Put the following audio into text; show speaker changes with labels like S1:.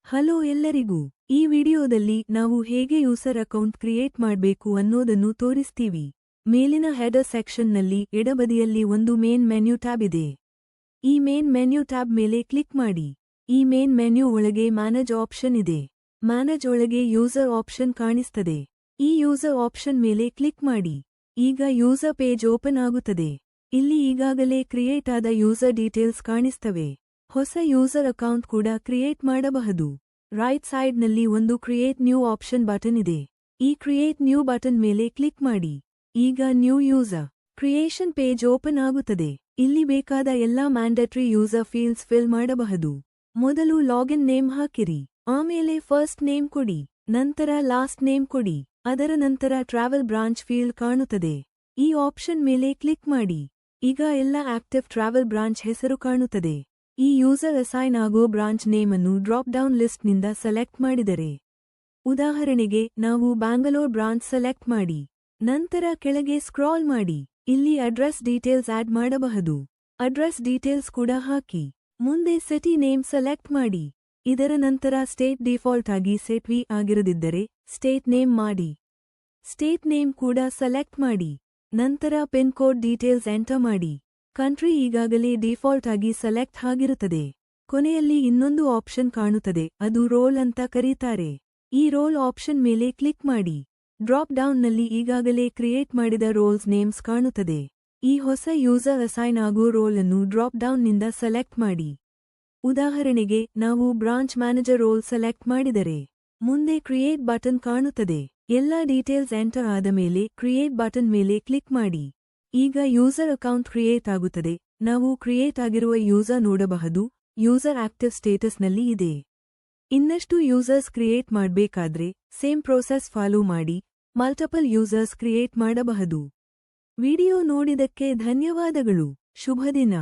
S1: Hello ಎಲ್ಲರಿಗೂ. ಈ ವಿಡಿಯೋದಲ್ಲಿ ನಾವು ಹೇಗೆ ಯೂಸರ್ ಅಕೌಂಟ್ ಕ್ರಿಯೇಟ್ ಮಾಡಬೇಕು ಅನ್ನೋದನ್ನು ತೋರಿಸ್ತೀವಿ. ಮೇಲಿನ ಹೆಡರ್ ಸೆಕ್ಷನ್ನಲ್ಲಿ ಎಡಬದಿಯಲ್ಲಿ ಒಂದು ಮೇನ್ ಮೆನ್ಯೂ ಟ್ಯಾಬ್ ಇದೆ. ಈ ಮೇನ್ ಮೆನ್ಯೂ ಟ್ಯಾಬ್ ಮೇಲೆ ಕ್ಲಿಕ್ ಮಾಡಿ. ಈ ಮೇನ್ ಮೆನ್ಯೂ ಒಳಗೆ ಮ್ಯಾನೇಜ್ ಆಪ್ಷನ್ ಇದೆ. ಮ್ಯಾನೇಜ್ ಒಳಗೆ ಯೂಸರ್ ಆಪ್ಷನ್ ಕಾಣಿಸ್ತದೆ. ಈ ಯೂಸರ್ ಆಪ್ಷನ್ ಮೇಲೆ ಕ್ಲಿಕ್ ಮಾಡಿ. ಈಗ ಯೂಸರ್ ಪೇಜ್ ಓಪನ್ ಆಗುತ್ತದೆ. ಇಲ್ಲಿ ಈಗಾಗಲೇ ಕ್ರಿಯೇಟ್ ಆದ ಯೂಸರ್ ಡೀಟೇಲ್ಸ್ ಕಾಣಿಸ್ತವೆ. ಹೊಸ ಯೂಸರ್ ಅಕೌಂಟ್ ಕೂಡ ಕ್ರಿಯೇಟ್ ಮಾಡಬಹುದು. ರೈಟ್ ಸೈಡ್ನಲ್ಲಿ ಒಂದು ಕ್ರಿಯೇಟ್ ನ್ಯೂ ಆಪ್ಷನ್ ಬಟನ್ ಇದೆ. ಈ ಕ್ರಿಯೇಟ್ ನ್ಯೂ ಬಟನ್ ಮೇಲೆ ಕ್ಲಿಕ್ ಮಾಡಿ. ಈಗ new user creation page open ಆಗುತ್ತದೆ. ಇಲ್ಲಿ ಬೇಕಾದ ಎಲ್ಲಾ ಮ್ಯಾಂಡೇಟರಿ ಯೂಸರ್ ಫೀಲ್ಡ್ಸ್ ಫಿಲ್ ಮಾಡಬಹುದು. ಮೊದಲು ಲಾಗಿನ್ ನೇಮ್ ಹಾಕಿರಿ. ಆಮೇಲೆ ಫಸ್ಟ್ ನೇಮ್ ಕೊಡಿ. ನಂತರ ಲಾಸ್ಟ್ ನೇಮ್ ಕೊಡಿ. ಅದರ ನಂತರ ಟ್ರಾವೆಲ್ ಬ್ರಾಂಚ್ ಫೀಲ್ಡ್ ಕಾಣುತ್ತದೆ. ಈ ಆಪ್ಷನ್ ಮೇಲೆ ಕ್ಲಿಕ್ ಮಾಡಿ. ಈಗ ಎಲ್ಲ ಆಕ್ಟಿವ್ ಟ್ರಾವೆಲ್ ಬ್ರಾಂಚ್ ಹೆಸರು ಕಾಣುತ್ತದೆ. ಈ ಯೂಸರ್ ಅಸೈನ್ ಆಗೋ ಬ್ರಾಂಚ್ ನೇಮ್ ಅನ್ನು ಡ್ರಾಪ್ ಡೌನ್ ಲಿಸ್ಟ್ ನಿಂದ ಸೆಲೆಕ್ಟ್ ಮಾಡಿದರೆ, ಉದಾಹರಣೆಗೆ ನಾವು ಬ್ಯಾಂಗಲೋರ್ ಬ್ರಾಂಚ್ ಸೆಲೆಕ್ಟ್ ಮಾಡಿ. ನಂತರ ಕೆಳಗೆ ಸ್ಕ್ರಾಲ್ ಮಾಡಿ. ಇಲ್ಲಿ ಅಡ್ರೆಸ್ ಡೀಟೇಲ್ಸ್ ಆಡ್ ಮಾಡಬಹುದು. ಅಡ್ರೆಸ್ ಡೀಟೇಲ್ಸ್ ಕೂಡ ಹಾಕಿ. ಮುಂದೆ ಸಿಟಿ ನೇಮ್ ಸೆಲೆಕ್ಟ್ ಮಾಡಿ. ಇದರ ನಂತರ ಸ್ಟೇಟ್ ಡಿಫಾಲ್ಟ್ ಆಗಿ ಸೆಟ್ ವಿ ಆಗಿರದಿದ್ದರೆ ಸ್ಟೇಟ್ ನೇಮ್ ಮಾಡಿ. ಸ್ಟೇಟ್ ನೇಮ್ ಕೂಡ ಸೆಲೆಕ್ಟ್ ಮಾಡಿ. ನಂತರ ಪಿನ್ ಕೋಡ್ ಡೀಟೇಲ್ಸ್ ಎಂಟರ್ ಮಾಡಿ. ಕಂಟ್ರಿ ಈಗಾಗಲೇ ಡಿಫಾಲ್ಟ್ ಆಗಿ ಸೆಲೆಕ್ಟ್ ಆಗಿರುತ್ತದೆ. ಕೊನೆಯಲ್ಲಿ ಇನ್ನೊಂದು ಆಪ್ಷನ್ ಕಾಣುತ್ತದೆ, ಅದು ರೋಲ್ ಅಂತ ಕರೀತಾರೆ. ಈ ರೋಲ್ ಆಪ್ಷನ್ ಮೇಲೆ ಕ್ಲಿಕ್ ಮಾಡಿ. ಡ್ರಾಪ್ ಡೌನ್ನಲ್ಲಿ ಈಗಾಗಲೇ ಕ್ರಿಯೇಟ್ ಮಾಡಿದ ರೋಲ್ಸ್ ನೇಮ್ಸ್ ಕಾಣುತ್ತದೆ. ಈ ಹೊಸ ಯೂಸರ್ ಅಸೈನ್ ಆಗೋ ರೋಲ್ ಅನ್ನು ಡ್ರಾಪ್ ಡೌನ್ನಿಂದ ಸೆಲೆಕ್ಟ್ ಮಾಡಿ. ಉದಾಹರಣೆಗೆ ನಾವು ಬ್ರಾಂಚ್ ಮ್ಯಾನೇಜರ್ ರೋಲ್ ಸೆಲೆಕ್ಟ್ ಮಾಡಿದರೆ, ಮುಂದೆ ಕ್ರಿಯೇಟ್ ಬಟನ್ ಕಾಣುತ್ತದೆ. ಎಲ್ಲಾ ಡೀಟೇಲ್ಸ್ ಎಂಟರ್ ಆದ ಮೇಲೆ ಕ್ರಿಯೇಟ್ ಬಟನ್ ಮೇಲೆ ಕ್ಲಿಕ್ ಮಾಡಿ. ಈಗ ಯೂಸರ್ ಅಕೌಂಟ್ ಕ್ರಿಯೇಟ್ ಆಗುತ್ತದೆ. ನಾವು ಕ್ರಿಯೇಟ್ ಆಗಿರುವ ಯೂಸರ್ ನೋಡಬಹುದು. ಯೂಸರ್ ಆಕ್ಟಿವ್ ಸ್ಟೇಟಸ್ನಲ್ಲಿ ಇದೆ. ಇನ್ನಷ್ಟು ಯೂಸರ್ಸ್ ಕ್ರಿಯೇಟ್ ಮಾಡಬೇಕಾದ್ರೆ ಸೇಮ್ ಪ್ರೋಸೆಸ್ ಫಾಲೋ ಮಾಡಿ ಮಲ್ಟಿಪಲ್ ಯೂಸರ್ಸ್ ಕ್ರಿಯೇಟ್ ಮಾಡಬಹುದು. ವಿಡಿಯೋ ನೋಡಿದಕ್ಕೆ ಧನ್ಯವಾದಗಳು. ಶುಭ ದಿನ.